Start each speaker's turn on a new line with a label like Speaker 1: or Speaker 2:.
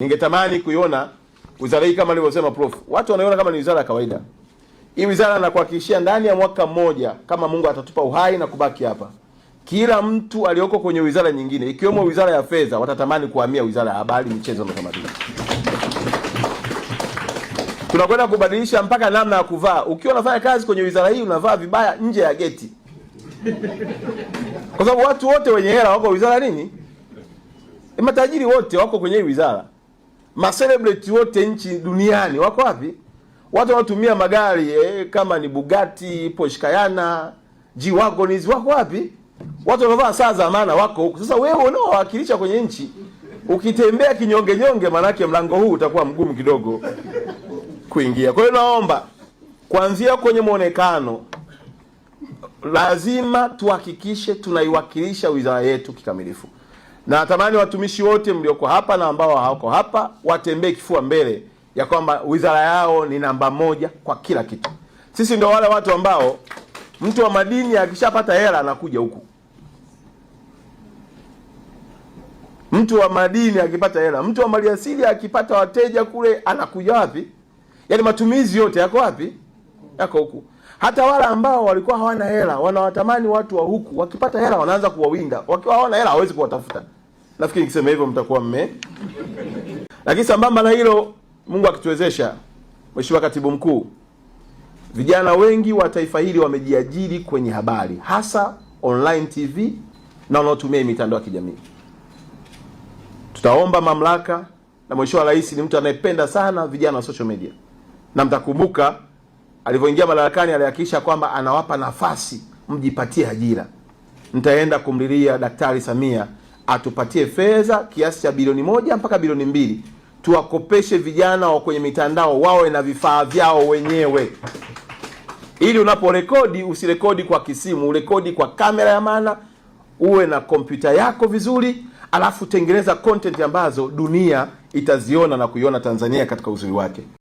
Speaker 1: Ningetamani kuiona wizara hii kama alivyosema Prof. Watu wanaiona kama ni wizara ya kawaida. Hii wizara nakuhakikishia ndani ya mwaka mmoja kama Mungu atatupa uhai na kubaki hapa, kila mtu aliyoko kwenye wizara nyingine ikiwemo wizara ya fedha watatamani kuhamia wizara ya habari, michezo na utamaduni. Tunakwenda kubadilisha mpaka namna ya kuvaa. Ukiwa unafanya kazi kwenye wizara hii unavaa vibaya nje ya geti. Kwa sababu watu wote wenye hela wako wizara nini? Matajiri wote wako kwenye wizara. Celebrity wote nchi duniani wako wapi? Watu wanatumia magari kama ni Bugatti, Porsche Cayenne, G-Wagon wako wapi? Watu wanavaa saa za maana wako huko. Sasa wewe unaowakilisha kwenye nchi ukitembea kinyonge nyonge, manake mlango huu utakuwa mgumu kidogo kuingia. Kwa hiyo naomba kuanzia kwenye muonekano lazima tuhakikishe tunaiwakilisha wizara yetu kikamilifu. Na natamani watumishi wote mlioko hapa na ambao hawako hapa watembee kifua mbele ya kwamba wizara yao ni namba moja kwa kila kitu. Sisi ndio wale watu ambao mtu wa madini akishapata hela anakuja huku. Mtu wa madini akipata hela, mtu wa maliasili akipata wateja kule anakuja wapi? Yaani matumizi yote yako wapi? Yako huku. Hata wale ambao walikuwa hawana hela wanawatamani watu wa huku, wakipata hela wanaanza kuwawinda. Wakiwa hawana hela hawezi kuwatafuta. Nafikiri nikisema hivyo mtakuwa Lakini sambamba na hilo, Mungu akituwezesha, Mheshimiwa Katibu Mkuu, vijana wengi wa taifa hili wamejiajiri kwenye habari, hasa online TV na wanaotumia mitandao ya kijamii. Tutaomba mamlaka, na Mheshimiwa Rais ni mtu anayependa sana vijana wa social media. Na mtakumbuka alivyoingia madarakani alihakikisha kwamba anawapa nafasi mjipatie ajira. Nitaenda kumlilia Daktari Samia atupatie fedha kiasi cha bilioni 1 mpaka bilioni 2 tuwakopeshe vijana wa kwenye mitandao wawe na vifaa vyao wenyewe, ili unaporekodi usirekodi kwa kisimu, urekodi kwa kamera ya maana, uwe na kompyuta yako vizuri, alafu tengeneza content ambazo dunia itaziona na kuiona Tanzania katika uzuri wake.